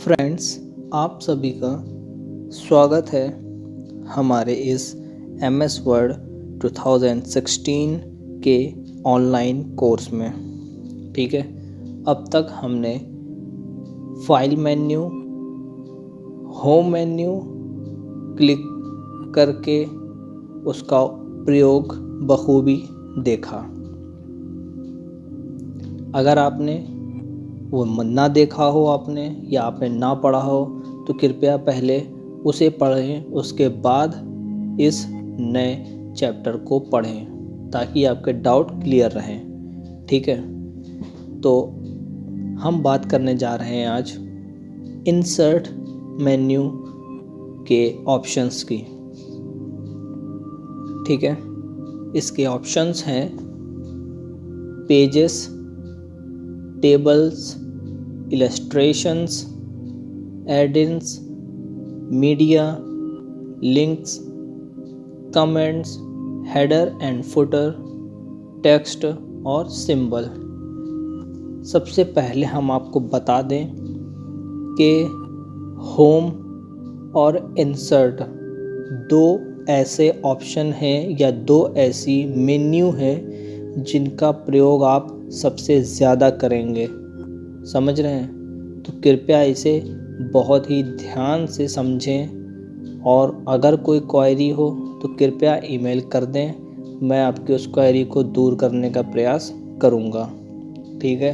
Friends, आप सभी का स्वागत है हमारे इस MS वर्ड 2016 के ऑनलाइन कोर्स में। ठीक है, अब तक हमने file menu, home menu click करके उसका प्रयोग बखूबी देखा। अगर आपने वो ना देखा हो या आपने ना पढ़ा हो तो कृपया पहले उसे पढ़ें, उसके बाद इस नए चैप्टर को पढ़ें ताकि आपके डाउट क्लियर रहें। ठीक है, तो हम बात करने जा रहे हैं आज इंसर्ट मेन्यू के ऑप्शंस की। ठीक है, इसके ऑप्शंस हैं pages, tables, illustrations, add-ins, media, links, comments, header and footer, text और symbol। सबसे पहले हम आपको बता दें कि होम और इंसर्ट दो ऐसे ऑप्शन हैं या दो ऐसी मेन्यू हैं जिनका प्रयोग आप सबसे ज़्यादा करेंगे। समझ रहे हैं? तो कृपया इसे बहुत ही ध्यान से समझें और अगर कोई क्वेरी हो तो कृपया ईमेल कर दें, मैं आपकी उस क्वेरी को दूर करने का प्रयास करूँगा। ठीक है,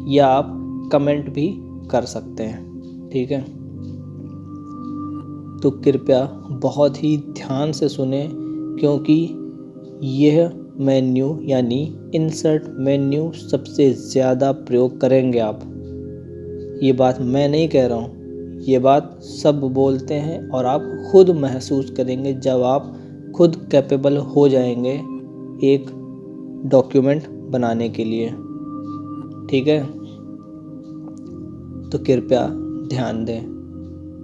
या आप कमेंट भी कर सकते हैं। ठीक है, तो कृपया बहुत ही ध्यान से सुने क्योंकि यह मेन्यू यानी इंसर्ट मेन्यू सबसे ज़्यादा प्रयोग करेंगे आप। ये बात मैं नहीं कह रहा हूँ, ये बात सब बोलते हैं और आप खुद महसूस करेंगे जब आप खुद कैपेबल हो जाएंगे एक डॉक्यूमेंट बनाने के लिए। ठीक है, तो कृपया ध्यान दें।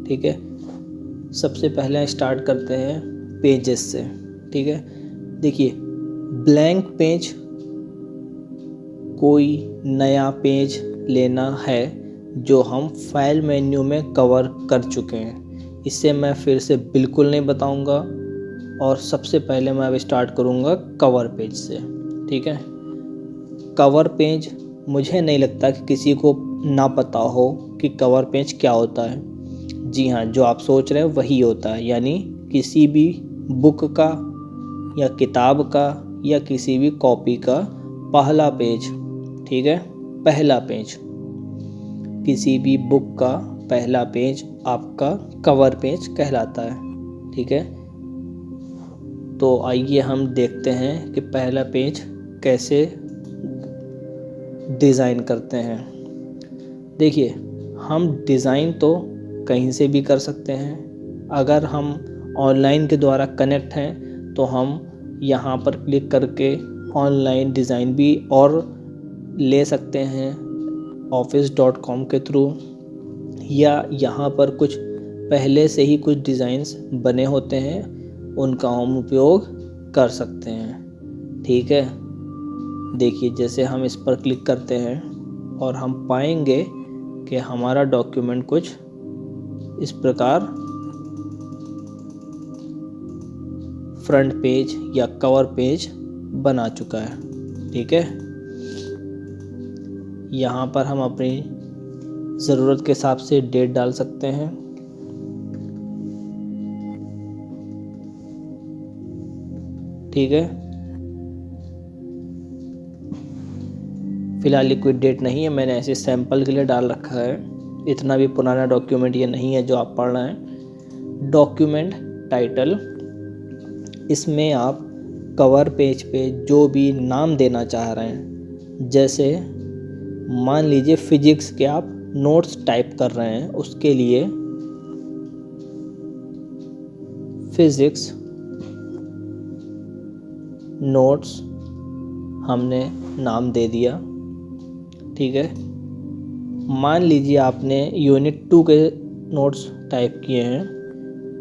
ठीक है, सबसे पहले स्टार्ट करते हैं पेजेस से। ठीक है, देखिए ब्लैंक पेज, कोई नया पेज लेना है जो हम फाइल मेन्यू में कवर कर चुके हैं। इसे मैं फिर से बिल्कुल नहीं बताऊंगा और सबसे पहले मैं अब स्टार्ट करूंगा कवर पेज से। ठीक है, कवर पेज मुझे नहीं लगता कि किसी को ना पता हो कि कवर पेज क्या होता है। जी हाँ, जो आप सोच रहे हैं वही होता है, यानी किसी भी बुक का या किताब का या किसी भी कॉपी का पहला पेज। ठीक है, पहला पेज, किसी भी बुक का पहला पेज आपका कवर पेज कहलाता है। ठीक है, तो आइए हम देखते हैं कि पहला पेज कैसे डिज़ाइन करते हैं। देखिए, हम डिज़ाइन तो कहीं से भी कर सकते हैं। अगर हम ऑनलाइन के द्वारा कनेक्ट हैं तो हम यहाँ पर क्लिक करके ऑनलाइन डिज़ाइन भी और ले सकते हैं office.com के थ्रू, या यहाँ पर कुछ पहले से ही कुछ डिज़ाइंस बने होते हैं उनका हम उपयोग कर सकते हैं। ठीक है, देखिए जैसे हम इस पर क्लिक करते हैं और हम पाएंगे कि हमारा डॉक्यूमेंट कुछ इस प्रकार फ्रंट पेज या कवर पेज बना चुका है। ठीक है, यहाँ पर हम अपनी ज़रूरत के हिसाब से डेट डाल सकते हैं। ठीक है, फिलहाल कोई डेट नहीं है, मैंने ऐसे सैंपल के लिए डाल रखा है। इतना भी पुराना डॉक्यूमेंट ये नहीं है जो आप पढ़ रहे हैं। डॉक्यूमेंट टाइटल, इसमें आप कवर पेज पे जो भी नाम देना चाह रहे हैं, जैसे मान लीजिए फिजिक्स के आप नोट्स टाइप कर रहे हैं, उसके लिए फिजिक्स नोट्स हमने नाम दे दिया। ठीक है, मान लीजिए आपने यूनिट 2 के नोट्स टाइप किए हैं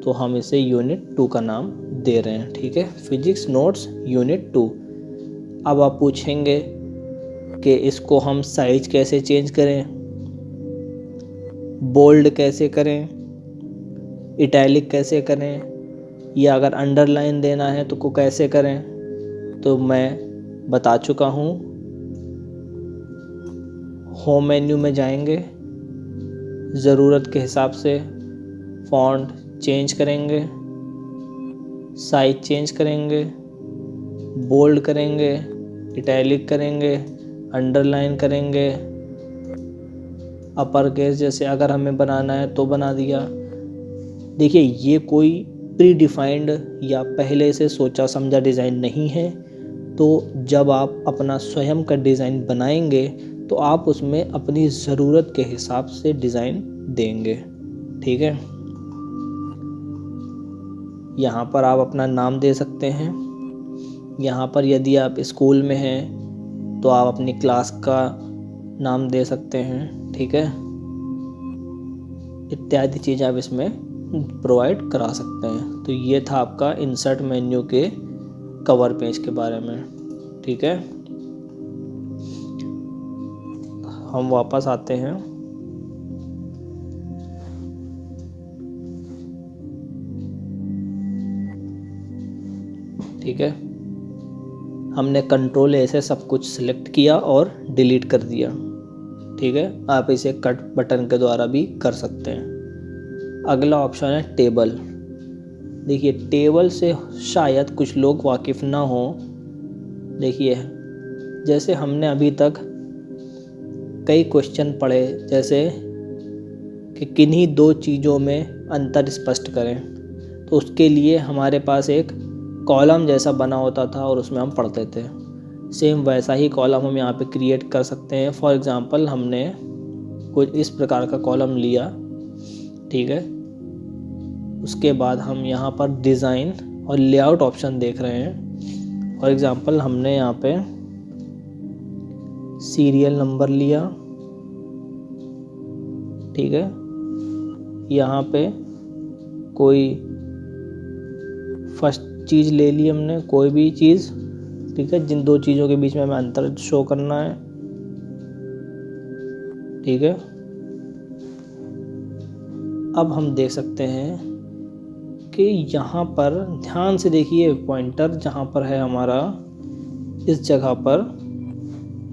तो हम इसे यूनिट 2 का नाम दे रहे हैं। ठीक है, फिजिक्स नोट्स यूनिट 2। अब आप पूछेंगे कि इसको हम साइज कैसे चेंज करें। बोल्ड कैसे करें, इटैलिक कैसे करें, या अगर अंडरलाइन देना है तो को कैसे करें, तो मैं बता चुका हूँ। होम मेन्यू में जाएंगे, ज़रूरत के हिसाब से फॉन्ट चेंज करेंगे, साइज चेंज करेंगे, बोल्ड करेंगे, इटैलिक करेंगे, अंडरलाइन करेंगे, अपर केस जैसे अगर हमें बनाना है तो बना दिया। देखिए, ये कोई प्री डिफाइंड या पहले से सोचा समझा डिज़ाइन नहीं है। तो जब आप अपना स्वयं का डिज़ाइन बनाएंगे तो आप उसमें अपनी ज़रूरत के हिसाब से डिज़ाइन देंगे। ठीक है, यहाँ पर आप अपना नाम दे सकते हैं। यहाँ पर यदि आप स्कूल में हैं तो आप अपनी क्लास का नाम दे सकते हैं। ठीक है, इत्यादि चीज़ आप इसमें प्रोवाइड करा सकते हैं। तो ये था आपका इंसर्ट मेन्यू के कवर पेज के बारे में। ठीक है, हम वापस आते हैं। ठीक है, हमने कंट्रोल ए से सब कुछ सिलेक्ट किया और डिलीट कर दिया। ठीक है, आप इसे कट बटन के द्वारा भी कर सकते हैं। अगला ऑप्शन है टेबल। देखिए, टेबल से शायद कुछ लोग वाकिफ़ ना हो। देखिए, जैसे हमने अभी तक कई क्वेश्चन पढ़े, जैसे कि किन्हीं दो चीज़ों में अंतर स्पष्ट करें, तो उसके लिए हमारे पास एक कॉलम जैसा बना होता था और उसमें हम पढ़ते थे। सेम वैसा ही कॉलम हम यहाँ पे क्रिएट कर सकते हैं। फॉर एग्ज़ाम्पल, हमने कुछ इस प्रकार का कॉलम लिया। ठीक है, उसके बाद हम यहाँ पर डिज़ाइन और लेआउट ऑप्शन देख रहे हैं। फॉर एग्ज़ाम्पल, हमने यहाँ पे सीरियल नंबर लिया। ठीक है, यहाँ पे कोई फर्स्ट चीज़ ले ली हमने, कोई भी चीज़। ठीक है, जिन दो चीज़ों के बीच में हमें अंतर शो करना है। ठीक है, अब हम देख सकते हैं कि यहाँ पर ध्यान से देखिए, पॉइंटर जहाँ पर है हमारा, इस जगह पर,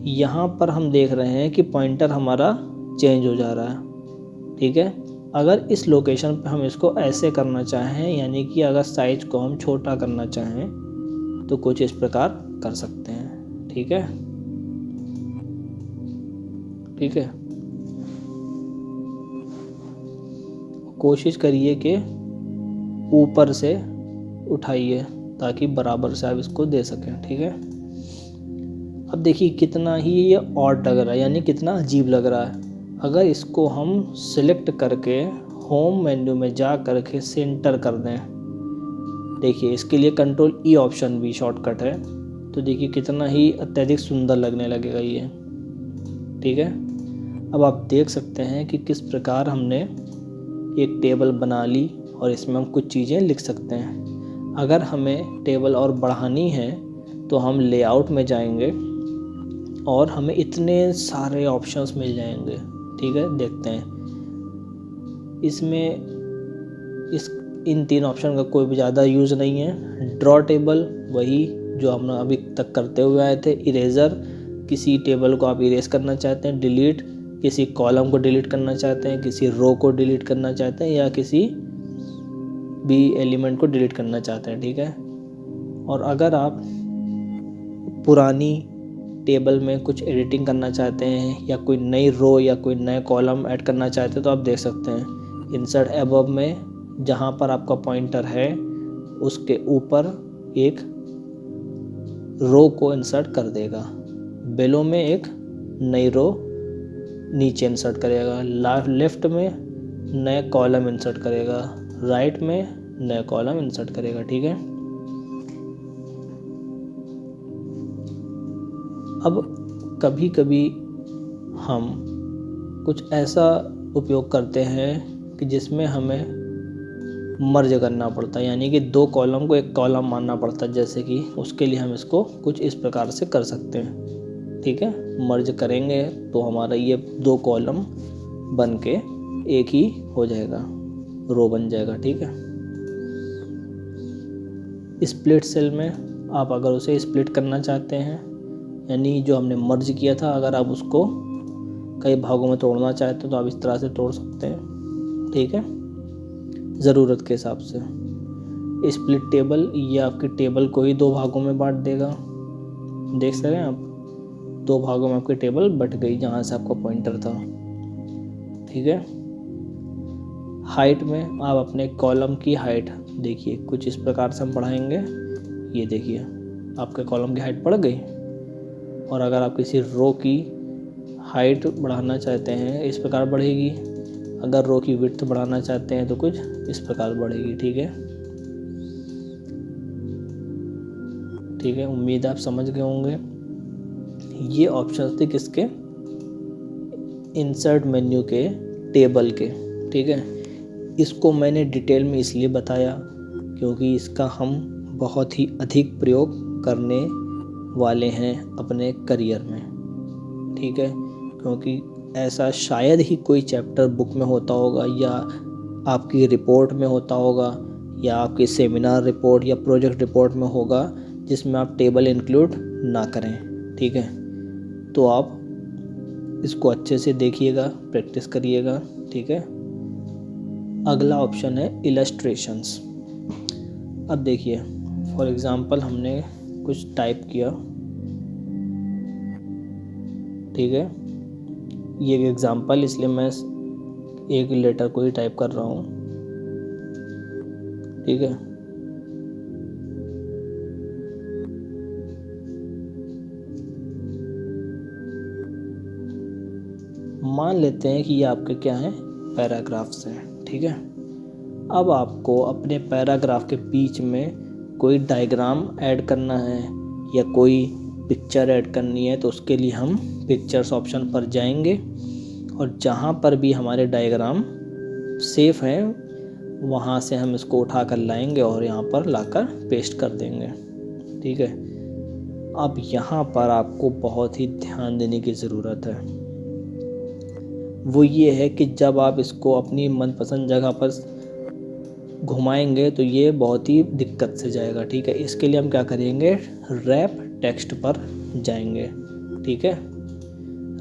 यहाँ पर हम देख रहे हैं कि पॉइंटर हमारा चेंज हो जा रहा है। ठीक है, अगर इस लोकेशन पे हम इसको ऐसे करना चाहें, यानी कि अगर साइज को हम छोटा करना चाहें, तो कुछ इस प्रकार कर सकते हैं। ठीक है, ठीक है, कोशिश करिए कि ऊपर से उठाइए ताकि बराबर से आप इसको दे सकें। ठीक है, अब देखिए कितना ही ये ऑड लग रहा है, यानी कितना अजीब लग रहा है। अगर इसको हम सिलेक्ट करके होम मेन्यू में जा करके सेंटर कर दें, देखिए इसके लिए कंट्रोल ई ऑप्शन भी शॉर्टकट है, तो देखिए कितना ही अत्यधिक सुंदर लगने लगेगा ये। ठीक है, अब आप देख सकते हैं कि किस प्रकार हमने एक टेबल बना ली और इसमें हम कुछ चीज़ें लिख सकते हैं। अगर हमें टेबल और बढ़ानी है तो हम लेआउट में जाएंगे और हमें इतने सारे ऑप्शंस मिल जाएंगे। ठीक है, देखते हैं इसमें इन तीन ऑप्शन का कोई भी ज़्यादा यूज़ नहीं है। ड्रॉ टेबल, वही जो हम अभी तक करते हुए आए थे। इरेज़र, किसी टेबल को आप इरेज करना चाहते हैं। डिलीट, किसी कॉलम को डिलीट करना चाहते हैं, किसी रो को डिलीट करना चाहते हैं, या किसी भी एलिमेंट को डिलीट करना चाहते हैं। ठीक है, और अगर आप पुरानी टेबल में कुछ एडिटिंग करना चाहते हैं या कोई नई रो या कोई नया कॉलम ऐड करना चाहते हैं, तो आप देख सकते हैं इंसर्ट अबव में जहाँ पर आपका पॉइंटर है उसके ऊपर एक रो को इंसर्ट कर देगा। बेलो में एक नई रो नीचे इंसर्ट करेगा। लेफ्ट में नया कॉलम इंसर्ट करेगा, राइट में नया कॉलम इंसर्ट करेगा। ठीक है, अब कभी कभी हम कुछ ऐसा उपयोग करते हैं कि जिसमें हमें मर्ज करना पड़ता है, यानी कि दो कॉलम को एक कॉलम मानना पड़ता है। जैसे कि उसके लिए हम इसको कुछ इस प्रकार से कर सकते हैं। ठीक है, मर्ज करेंगे तो हमारा ये दो कॉलम बन के एक ही हो जाएगा, रो बन जाएगा। ठीक है। स्प्लिट सेल में आप अगर उसे स्प्लिट करना चाहते हैं, यानी जो हमने मर्ज किया था, अगर आप उसको कई भागों में तोड़ना चाहते हैं तो आप इस तरह से तोड़ सकते हैं। ठीक है, ज़रूरत के हिसाब से। स्प्लिट टेबल, ये आपकी टेबल को ही दो भागों में बांट देगा। देख सकते हैं आप, दो भागों में आपकी टेबल बट गई जहाँ से आपका पॉइंटर था। ठीक है। हाइट में आप अपने कॉलम की हाइट देखिए, कुछ इस प्रकार से हम बढ़ाएंगे। ये देखिए आपके कॉलम की हाइट बढ़ गई। और अगर आप किसी रो की हाइट बढ़ाना चाहते हैं, इस प्रकार बढ़ेगी। अगर रो की विड्थ बढ़ाना चाहते हैं तो कुछ इस प्रकार बढ़ेगी। ठीक है। ठीक है, उम्मीद आप समझ गए होंगे। ये ऑप्शन थे किसके? इंसर्ट मेन्यू के, टेबल के। ठीक है। इसको मैंने डिटेल में इसलिए बताया क्योंकि इसका हम बहुत ही अधिक प्रयोग करने वाले हैं अपने करियर में। ठीक है। क्योंकि ऐसा शायद ही कोई चैप्टर बुक में होता होगा, या आपकी रिपोर्ट में होता होगा, या आपकी सेमिनार रिपोर्ट या प्रोजेक्ट रिपोर्ट में होगा जिसमें आप टेबल इंक्लूड ना करें। ठीक है। तो आप इसको अच्छे से देखिएगा, प्रैक्टिस करिएगा। ठीक है। अगला ऑप्शन है इलस्ट्रेशंस। अब देखिए, फॉर एग्जांपल हमने कुछ टाइप किया। ठीक है। ये एक एग्जांपल, इसलिए मैं एक लेटर को ही टाइप कर रहा हूँ। ठीक है। मान लेते हैं कि ये आपके क्या है, पैराग्राफ्स हैं। ठीक है। अब आपको अपने पैराग्राफ के बीच में कोई डायग्राम ऐड करना है या कोई पिक्चर ऐड करनी है, तो उसके लिए हम पिक्चर्स ऑप्शन पर जाएंगे और जहाँ पर भी हमारे डायग्राम सेफ है वहाँ से हम इसको उठा कर लाएंगे और यहाँ पर लाकर पेस्ट कर देंगे। ठीक है। अब यहाँ पर आपको बहुत ही ध्यान देने की ज़रूरत है। वो ये है कि जब आप इसको अपनी मनपसंद जगह पर घुमाएंगे तो ये बहुत ही दिक्कत से जाएगा। ठीक है। इसके लिए हम क्या करेंगे, रैप टेक्स्ट पर जाएंगे। ठीक है।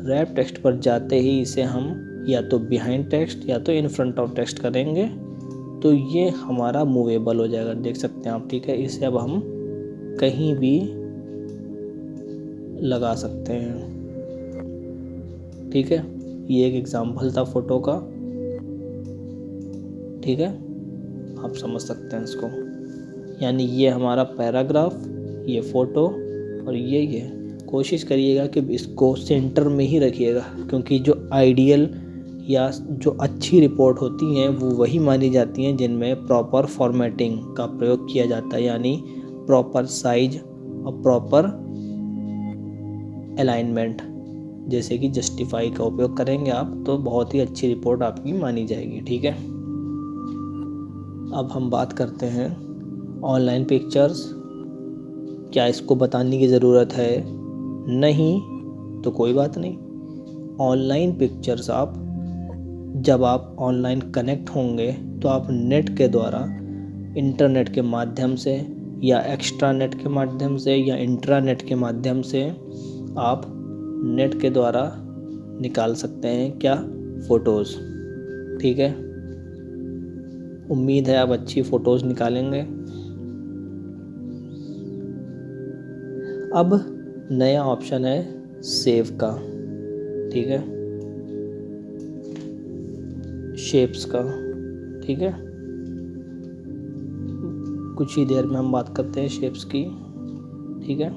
रैप टेक्स्ट पर जाते ही इसे हम या तो बिहाइंड टेक्स्ट या तो इन फ्रंट ऑफ टेक्स्ट करेंगे तो ये हमारा मूवेबल हो जाएगा। देख सकते हैं आप। ठीक है। इसे अब हम कहीं भी लगा सकते हैं। ठीक है। ये एक एग्जाम्पल था फोटो का। ठीक है, आप समझ सकते हैं इसको। यानी ये हमारा पैराग्राफ, ये फ़ोटो और ये कोशिश करिएगा कि इसको सेंटर में ही रखिएगा, क्योंकि जो आइडियल या जो अच्छी रिपोर्ट होती हैं वो वही मानी जाती हैं जिनमें प्रॉपर फॉर्मेटिंग का प्रयोग किया जाता है, यानी प्रॉपर साइज और प्रॉपर अलाइनमेंट। जैसे कि जस्टिफाई का उपयोग करेंगे आप तो बहुत ही अच्छी रिपोर्ट आपकी मानी जाएगी। ठीक है। अब हम बात करते हैं ऑनलाइन पिक्चर्स। क्या इसको बताने की ज़रूरत है? नहीं तो कोई बात नहीं। ऑनलाइन पिक्चर्स आप जब आप ऑनलाइन कनेक्ट होंगे तो आप नेट के द्वारा, इंटरनेट के माध्यम से या एक्स्ट्रा नेट के माध्यम से या इंट्रानेट के माध्यम से आप नेट के द्वारा निकाल सकते हैं क्या, फ़ोटोज़। ठीक है। उम्मीद है आप अच्छी फ़ोटोज़ निकालेंगे। अब नया ऑप्शन है सेव का। ठीक है, शेप्स का। ठीक है, कुछ ही देर में हम बात करते हैं शेप्स की। ठीक है।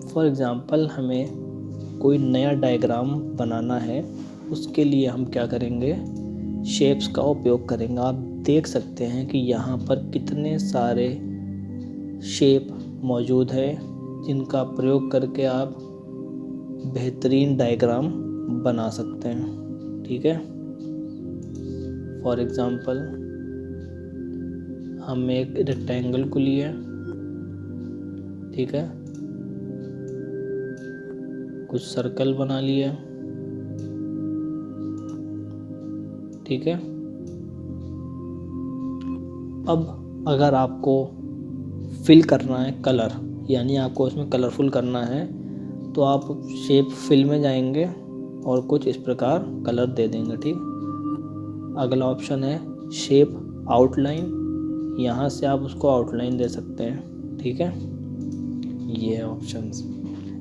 फॉर एग्ज़ाम्पल हमें कोई नया डायग्राम बनाना है, उसके लिए हम क्या करेंगे, शेप्स का उपयोग करेंगे। आप देख सकते हैं कि यहाँ पर कितने सारे शेप मौजूद है जिनका प्रयोग करके आप बेहतरीन डायग्राम बना सकते हैं। ठीक है। फॉर एग्ज़ाम्पल हम एक रेक्टेंगल को लिए। ठीक है, कुछ सर्कल बना लिए, ठीक है। अब अगर आपको फिल करना है कलर, यानी आपको इसमें कलरफुल करना है, तो आप शेप फिल में जाएंगे और कुछ इस प्रकार कलर दे देंगे, ठीक। अगला ऑप्शन है शेप आउटलाइन, यहाँ से आप उसको आउटलाइन दे सकते हैं, ठीक है। ये है ऑप्शंस।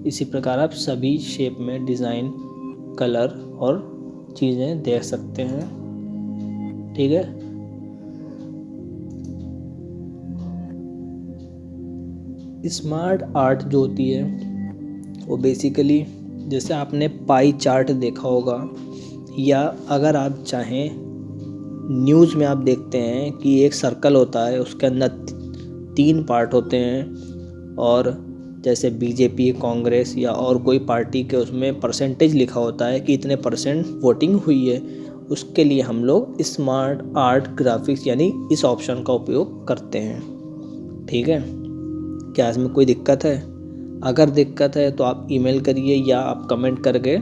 इसी प्रकार आप सभी शेप में डिज़ाइन, कलर और चीज़ें देख सकते हैं, ठीक है। स्मार्ट आर्ट जो होती है वो बेसिकली, जैसे आपने पाई चार्ट देखा होगा, या अगर आप चाहें न्यूज़ में आप देखते हैं कि एक सर्कल होता है, उसके अंदर 3 पार्ट होते हैं, और जैसे बीजेपी, कांग्रेस या और कोई पार्टी के उसमें परसेंटेज लिखा होता है कि इतने % वोटिंग हुई है। उसके लिए हम लोग स्मार्ट आर्ट ग्राफिक्स यानी इस ऑप्शन का उपयोग करते हैं, ठीक है। क्या इसमें कोई दिक्कत है? अगर दिक्कत है तो आप ईमेल करिए या आप कमेंट करके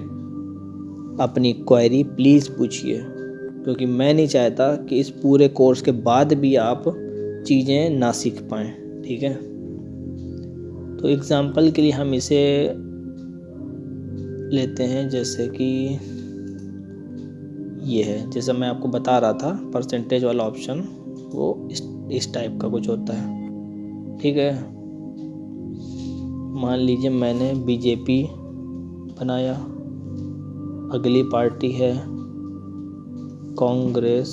अपनी क्वेरी प्लीज़ पूछिए, क्योंकि मैं नहीं चाहता कि इस पूरे कोर्स के बाद भी आप चीज़ें ना सीख पाएँ, ठीक है। तो एग्ज़ाम्पल के लिए हम इसे लेते हैं, जैसे कि ये है, जैसे मैं आपको बता रहा था परसेंटेज वाला ऑप्शन, वो इस टाइप का कुछ होता है, ठीक है। मान लीजिए मैंने बीजेपी बनाया, अगली पार्टी है कांग्रेस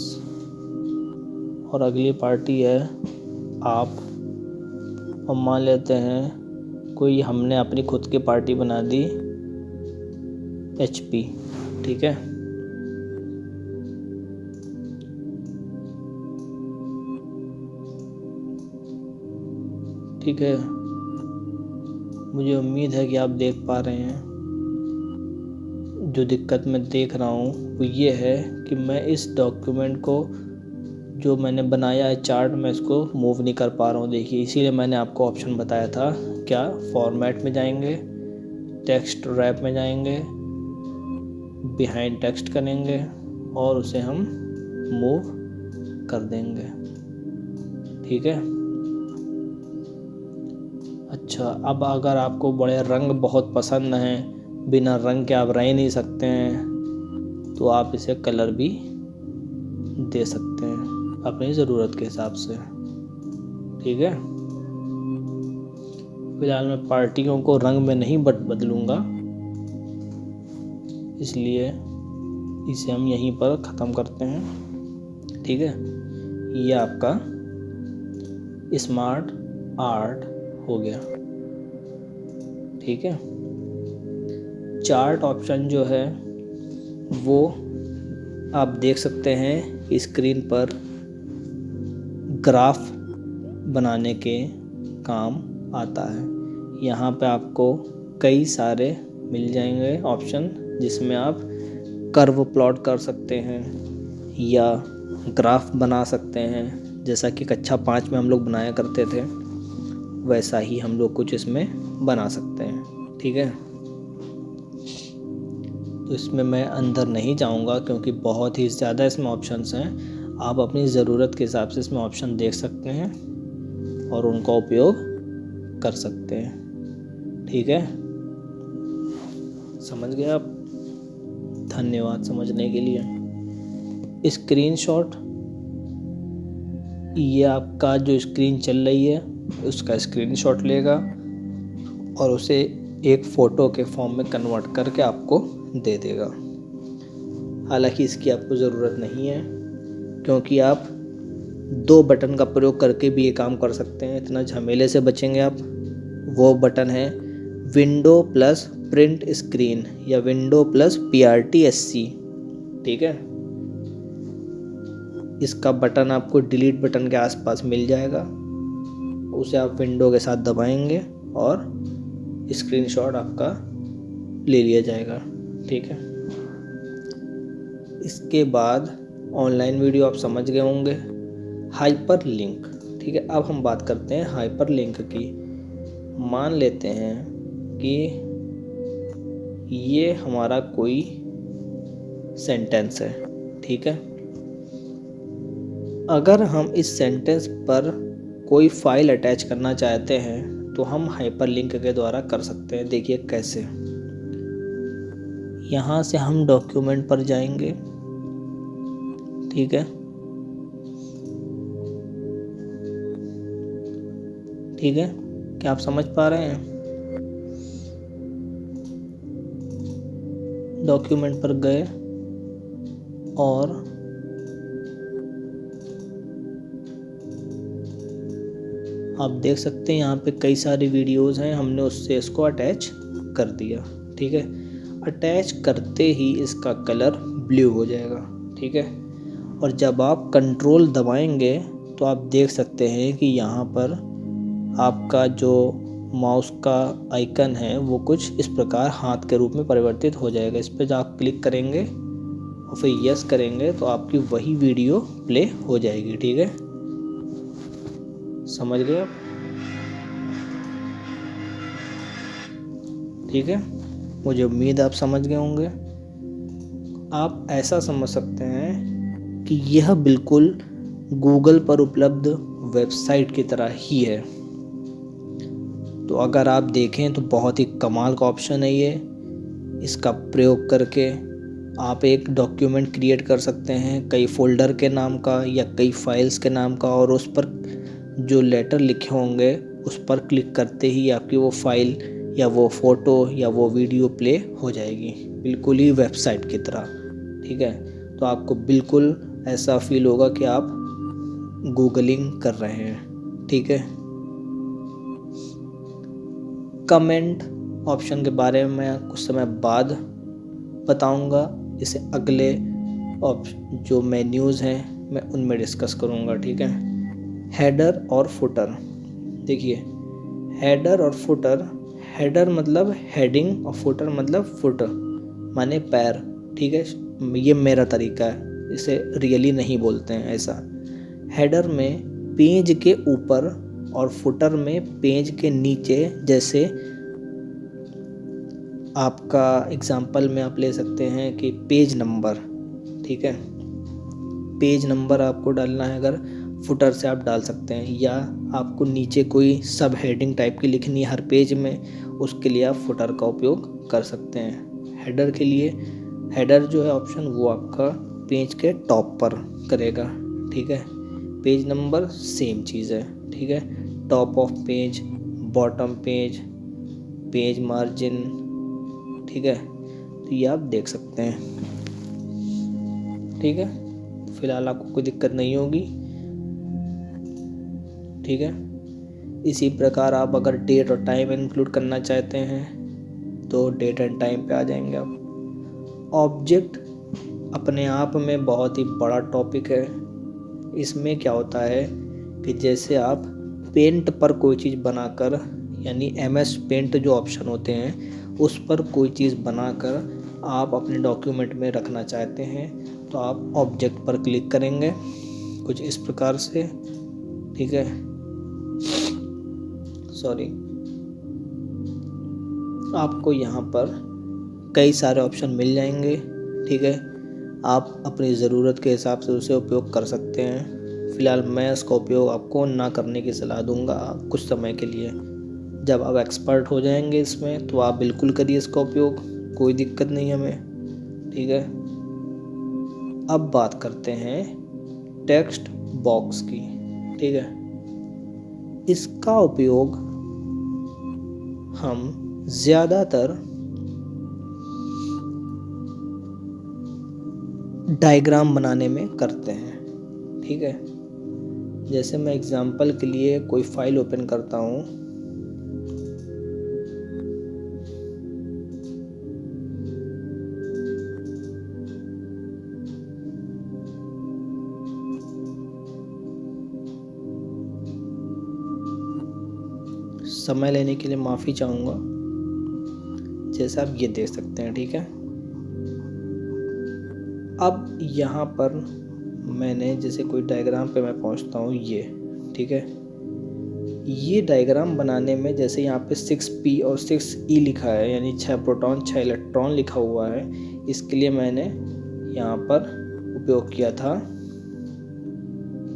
और अगली पार्टी है आप, और मान लेते हैं कोई हमने अपनी खुद की पार्टी बना दी HP, ठीक है। ठीक है, मुझे उम्मीद है कि आप देख पा रहे हैं। जो दिक्कत मैं देख रहा हूँ वो ये है कि मैं इस डॉक्यूमेंट को जो मैंने बनाया है चार्ट, मैं इसको मूव नहीं कर पा रहा हूँ, देखिए। इसीलिए मैंने आपको ऑप्शन बताया था, क्या फॉर्मेट में जाएंगे, टेक्स्ट रैप में जाएंगे, बिहाइंड टेक्स्ट करेंगे और उसे हम मूव कर देंगे, ठीक है। अच्छा, अब अगर आपको बड़े रंग बहुत पसंद हैं, बिना रंग के आप रह ही नहीं सकते हैं, तो आप इसे कलर भी दे सकते हैं अपनी ज़रूरत के हिसाब से, ठीक है। फिलहाल मैं पार्टियों को रंग में नहीं बदलूंगा, इसलिए इसे हम यहीं पर ख़त्म करते हैं, ठीक है। ये आपका स्मार्ट आर्ट हो गया, ठीक है। चार्ट ऑप्शन जो है वो आप देख सकते हैं स्क्रीन पर, ग्राफ बनाने के काम आता है। यहाँ पे आपको कई सारे मिल जाएंगे ऑप्शन, जिसमें आप कर्व प्लॉट कर सकते हैं या ग्राफ बना सकते हैं, जैसा कि कक्षा 5 में हम लोग बनाया करते थे, वैसा ही हम लोग कुछ इसमें बना सकते हैं, ठीक है। तो इसमें मैं अंदर नहीं जाऊंगा क्योंकि बहुत ही ज़्यादा इसमें ऑप्शंस हैं। आप अपनी ज़रूरत के हिसाब से इसमें ऑप्शन देख सकते हैं और उनका उपयोग कर सकते हैं, ठीक है। समझ गए आप? धन्यवाद समझने के लिए। स्क्रीनशॉट, ये आपका जो स्क्रीन चल रही है उसका स्क्रीनशॉट लेगा और उसे एक फ़ोटो के फॉर्म में कन्वर्ट करके आपको दे देगा। हालांकि इसकी आपको ज़रूरत नहीं है, क्योंकि आप 2 बटन का प्रयोग करके भी ये काम कर सकते हैं, इतना झमेले से बचेंगे आप। वो बटन है विंडो प्लस प्रिंट स्क्रीन या विंडो प्लस PRT-SC, ठीक है। इसका बटन आपको डिलीट बटन के आसपास मिल जाएगा, उसे आप विंडो के साथ दबाएंगे और स्क्रीनशॉट आपका ले लिया जाएगा, ठीक है। इसके बाद ऑनलाइन वीडियो आप समझ गए होंगे। हाइपर लिंक, ठीक है। अब हम बात करते हैं हाइपर लिंक की। मान लेते हैं कि ये हमारा कोई सेंटेंस है, ठीक है। अगर हम इस सेंटेंस पर कोई फाइल अटैच करना चाहते हैं तो हम हाइपरलिंक के द्वारा कर सकते हैं। देखिए कैसे। यहाँ से हम डॉक्यूमेंट पर जाएंगे, ठीक है, ठीक है, क्या आप समझ पा रहे हैं? डॉक्यूमेंट पर गए और आप देख सकते हैं यहाँ पे कई सारी वीडियोस हैं, हमने उससे इसको अटैच कर दिया, ठीक है। अटैच करते ही इसका कलर ब्लू हो जाएगा, ठीक है। और जब आप कंट्रोल दबाएंगे तो आप देख सकते हैं कि यहाँ पर आपका जो माउस का आइकन है वो कुछ इस प्रकार हाथ के रूप में परिवर्तित हो जाएगा। इस पर जब आप क्लिक करेंगे और फिर यस करेंगे तो आपकी वही वीडियो प्ले हो जाएगी, ठीक है। समझ गए आप? ठीक है, मुझे उम्मीद आप समझ गए होंगे। आप ऐसा समझ सकते हैं कि यह बिल्कुल गूगल पर उपलब्ध वेबसाइट की तरह ही है। तो अगर आप देखें तो बहुत ही कमाल का ऑप्शन है ये। इसका प्रयोग करके आप एक डॉक्यूमेंट क्रिएट कर सकते हैं, कई फोल्डर के नाम का या कई फाइल्स के नाम का, और उस पर जो लेटर लिखे होंगे उस पर क्लिक करते ही आपकी वो फाइल या वो फ़ोटो या वो वीडियो प्ले हो जाएगी, बिल्कुल ही वेबसाइट की तरह, ठीक है। तो आपको बिल्कुल ऐसा फील होगा कि आप गूगलिंग कर रहे हैं, ठीक है। कमेंट ऑप्शन के बारे में मैं कुछ समय बाद बताऊंगा। इसे अगले जो मेन्यूज़ हैं मैं उनमें डिस्कस करूंगा, ठीक है। हेडर और फुटर। देखिए, हेडर और फुटर, हेडर मतलब हेडिंग और फुटर मतलब फुट माने पैर, ठीक है। ये मेरा तरीका है, इसे रियली नहीं बोलते हैं ऐसा। हेडर में पेज के ऊपर और फुटर में पेज के नीचे, जैसे आपका एग्जांपल में आप ले सकते हैं कि पेज नंबर, ठीक है। पेज नंबर आपको डालना है, अगर फुटर से आप डाल सकते हैं, या आपको नीचे कोई सब हेडिंग टाइप की लिखनी है हर पेज में, उसके लिए आप फुटर का उपयोग कर सकते हैं। हेडर के लिए हेडर जो है ऑप्शन वो आपका पेज के टॉप पर करेगा, ठीक है। पेज नंबर सेम चीज़ है, ठीक है। Top of page, bottom page, page margin, ठीक है। तो ये आप देख सकते हैं, ठीक है। फिलहाल आपको कोई दिक्कत नहीं होगी, ठीक है। इसी प्रकार आप अगर डेट और टाइम इंक्लूड करना चाहते हैं तो डेट एंड टाइम पे आ जाएंगे आप। ऑब्जेक्ट अपने आप में बहुत ही बड़ा टॉपिक है। इसमें क्या होता है कि जैसे आप पेंट पर कोई चीज़ बनाकर, यानी MS पेंट जो ऑप्शन होते हैं उस पर कोई चीज़ बनाकर आप अपने डॉक्यूमेंट में रखना चाहते हैं तो आप ऑब्जेक्ट पर क्लिक करेंगे कुछ इस प्रकार से, ठीक है। सॉरी, आपको यहाँ पर कई सारे ऑप्शन मिल जाएंगे, ठीक है। आप अपनी ज़रूरत के हिसाब से उसे उपयोग कर सकते हैं। फ़िलहाल मैं इसका उपयोग आपको ना करने की सलाह दूंगा कुछ समय के लिए। जब आप एक्सपर्ट हो जाएंगे इसमें तो आप बिल्कुल करिए इसका उपयोग, कोई दिक्कत नहीं हमें, ठीक है। अब बात करते हैं टेक्स्ट बॉक्स की, ठीक है। इसका उपयोग हम ज़्यादातर डायग्राम बनाने में करते हैं, ठीक है। जैसे मैं एग्जांपल के लिए कोई फाइल ओपन करता हूँ, समय लेने के लिए माफ़ी चाहूँगा। जैसे आप ये देख सकते हैं, ठीक है। अब यहाँ पर मैंने जैसे कोई डायग्राम पे मैं पहुँचता हूँ, ये ठीक है। ये डायग्राम बनाने में जैसे यहाँ पे 6p और 6e लिखा है, यानी 6 प्रोटॉन 6 इलेक्ट्रॉन लिखा हुआ है, इसके लिए मैंने यहाँ पर उपयोग किया था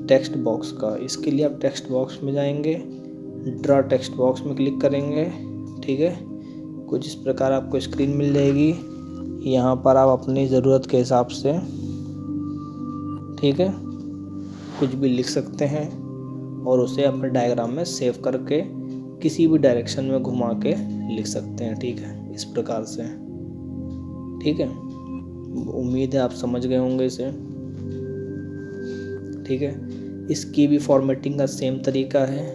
टेक्स्ट बॉक्स का। इसके लिए आप टेक्स्ट बॉक्स में जाएंगे, ड्रा टेक्स्ट बॉक्स में क्लिक करेंगे। ठीक है, कुछ इस प्रकार आपको स्क्रीन मिल जाएगी। यहाँ पर आप अपनी ज़रूरत के हिसाब से, ठीक है, कुछ भी लिख सकते हैं और उसे अपने डायग्राम में सेव करके किसी भी डायरेक्शन में घुमा के लिख सकते हैं। ठीक है, इस प्रकार से। ठीक है, उम्मीद है आप समझ गए होंगे इसे। ठीक है, इसकी भी फॉर्मेटिंग का सेम तरीका है।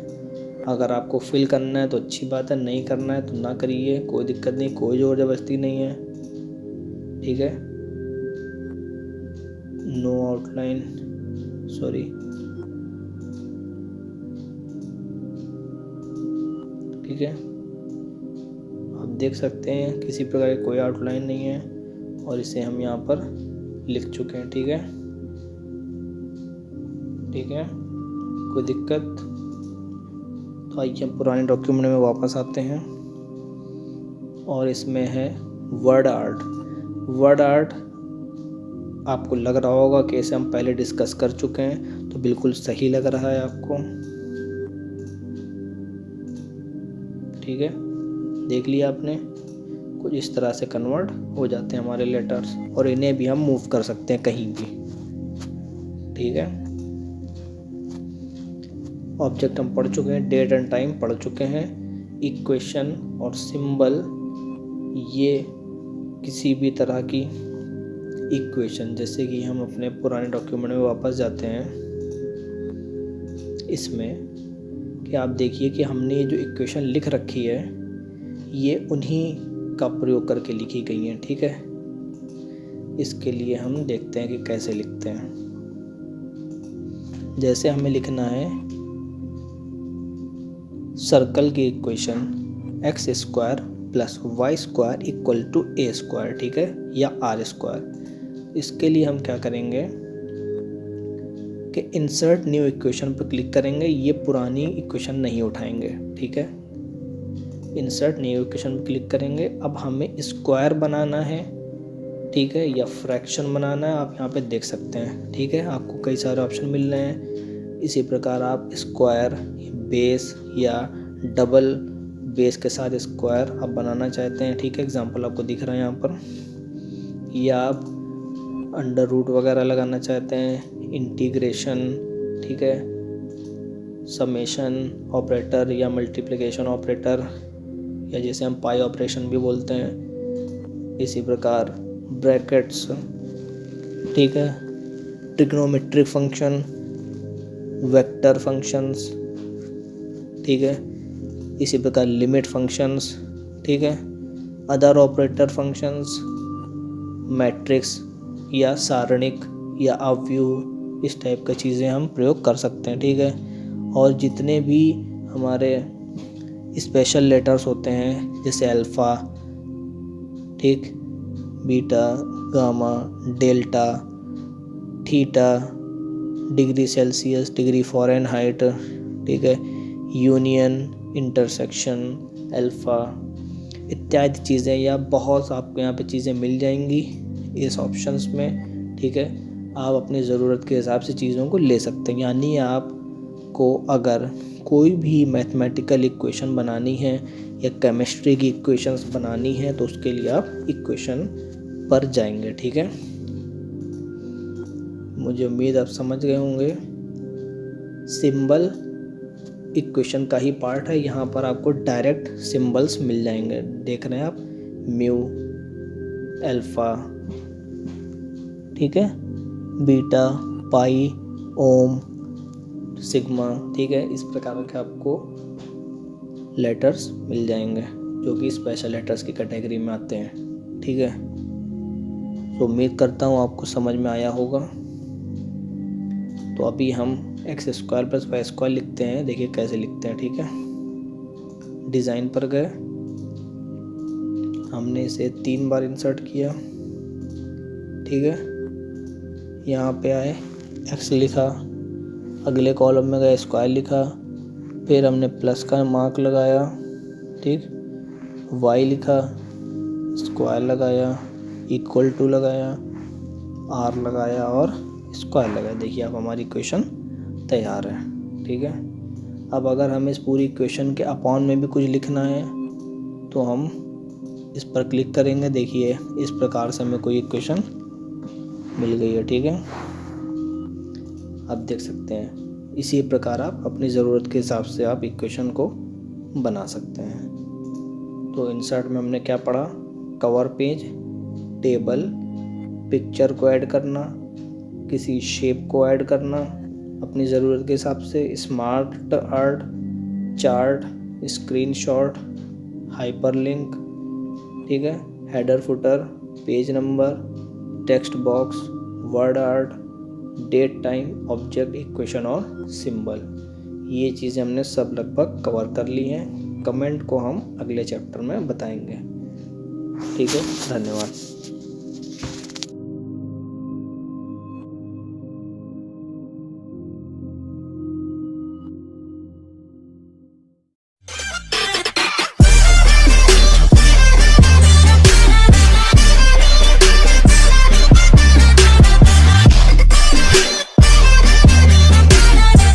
अगर आपको फिल करना है तो अच्छी बात है, नहीं करना है तो ना करिए, कोई दिक्कत नहीं, कोई ज़ोर ज़बरदस्ती नहीं है। ठीक है, नो आउटलाइन, सॉरी, ठीक है, आप देख सकते हैं किसी प्रकार की कोई आउटलाइन नहीं है और इसे हम यहाँ पर लिख चुके हैं। ठीक है, ठीक है, कोई दिक्कत? तो आइए हम पुराने डॉक्यूमेंट में वापस आते हैं और इसमें है वर्ड आर्ट। वर्ड आर्ट आपको लग रहा होगा कि इसे हम पहले डिस्कस कर चुके हैं, तो बिल्कुल सही लग रहा है आपको। ठीक है, देख लिया आपने, कुछ इस तरह से कन्वर्ट हो जाते हैं हमारे लेटर्स और इन्हें भी हम मूव कर सकते हैं कहीं भी। ठीक है, ऑब्जेक्ट हम पढ़ चुके हैं, डेट एंड टाइम पढ़ चुके हैं, इक्वेशन और सिंबल, ये किसी भी तरह की इक्वेशन, जैसे कि हम अपने पुराने डॉक्यूमेंट में वापस जाते हैं, इसमें कि आप देखिए कि हमने ये जो इक्वेशन लिख रखी है ये उन्हीं का प्रयोग करके लिखी गई हैं। ठीक है, इसके लिए हम देखते हैं कि कैसे लिखते हैं। जैसे हमें लिखना है सर्कल की equation x square plus y square equal to a square, ठीक है, या आर स्क्वायर। इसके लिए हम क्या करेंगे कि इंसर्ट न्यू इक्वेशन पर क्लिक करेंगे, ये पुरानी इक्वेशन नहीं उठाएंगे। ठीक है, इंसर्ट न्यू इक्वेशन पर क्लिक करेंगे। अब हमें स्क्वायर बनाना है, ठीक है, या फ्रैक्शन बनाना है, आप यहाँ पे देख सकते हैं। ठीक है, आपको कई सारे ऑप्शन मिल रहे हैं। इसी प्रकार आप स्क्वायर, बेस या डबल बेस के साथ स्क्वायर आप बनाना चाहते हैं। ठीक है, एग्जांपल आपको दिख रहा है यहाँ पर। या आप अंडर रूट वगैरह लगाना चाहते हैं, इंटीग्रेशन, ठीक है, समेशन ऑपरेटर या मल्टीप्लिकेशन ऑपरेटर, या जैसे हम पाई ऑपरेशन भी बोलते हैं। इसी प्रकार ब्रैकेट्स, ठीक है, ट्रिग्नोमेट्रिक फंक्शन, वेक्टर फंक्शंस, ठीक है, इसी प्रकार लिमिट फंक्शंस, ठीक है, अदर ऑपरेटर फंक्शंस, मैट्रिक्स या सारणिक या अवयव, इस टाइप की चीज़ें हम प्रयोग कर सकते हैं। ठीक है, और जितने भी हमारे स्पेशल लेटर्स होते हैं जैसे अल्फ़ा, ठीक, beta, gamma, delta, theta, degree Celsius, degree Fahrenheit, ठीक है, यूनियन, इंटरसेक्शन, अल्फ़ा इत्यादि चीज़ें, या बहुत आपको यहाँ पे चीज़ें मिल जाएंगी इस ऑप्शंस में। ठीक है, आप अपनी ज़रूरत के हिसाब से चीज़ों को ले सकते हैं। यानी आपको अगर कोई भी मैथमेटिकल इक्वेशन बनानी है या केमिस्ट्री की इक्वेशंस बनानी है तो उसके लिए आप इक्वेशन पर जाएंगे। ठीक है, मुझे उम्मीद आप समझ गए होंगे। सिंबल इक्वेशन का ही पार्ट है, यहाँ पर आपको डायरेक्ट सिंबल्स मिल जाएंगे। देख रहे हैं आप, म्यू, अल्फ़ा, ठीक है, बीटा, पाई, ओम, सिग्मा, ठीक है, इस प्रकार के आपको लेटर्स मिल जाएंगे जो कि स्पेशल लेटर्स की कैटेगरी में आते हैं। ठीक है, तो उम्मीद करता हूँ आपको समझ में आया होगा। तो अभी हम x square plus y square लिखते हैं, देखिए कैसे लिखते हैं। ठीक है, डिज़ाइन पर गए, हमने इसे 3 बार इंसर्ट किया। ठीक है, यहाँ पे आए, एक्स लिखा, अगले कॉलम में गए, स्क्वायर लिखा, फिर हमने प्लस का मार्क लगाया, ठीक, वाई लिखा, स्क्वायर लगाया, इक्वल टू लगाया, आर लगाया और स्क्वायर लगाया। देखिए आप हमारी इक्वेशन तैयार है। ठीक है, अब अगर हमें इस पूरी इक्वेशन के अपॉन में भी कुछ लिखना है तो हम इस पर क्लिक करेंगे। देखिए इस प्रकार से हमें कोई इक्वेशन मिल गई है। ठीक है, आप देख सकते हैं इसी प्रकार आप अपनी ज़रूरत के हिसाब से आप इक्वेशन को बना सकते हैं। तो इंसर्ट में हमने क्या पढ़ा, कवर पेज, टेबल, पिक्चर को ऐड करना, किसी शेप को ऐड करना अपनी ज़रूरत के हिसाब से, smart art, chart, screenshot, hyperlink, ठीक है, header footer, page number, text box, word art, date time, object, equation और सिंबल। ये चीज़ें हमने सब लगभग कवर कर ली हैं। कमेंट को हम अगले चैप्टर में बताएंगे। ठीक है, धन्यवाद।